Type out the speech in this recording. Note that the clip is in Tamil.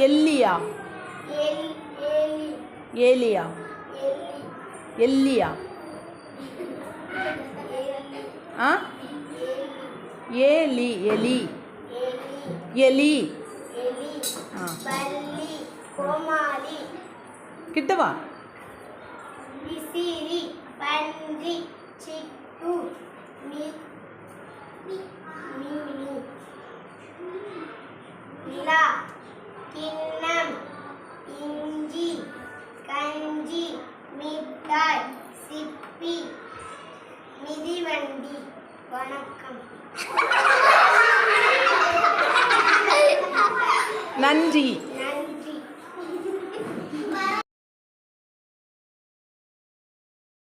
எல்லியா ஏலியா எல்லியா ஏலி எலி எலி கிட்டவா விசிறி பன்றி சிட்டு நிலா கிண்ணம் இஞ்சி கஞ்சி மிட்டாய் சிப்பி மிதிவண்டி. வணக்கம். நன்றி.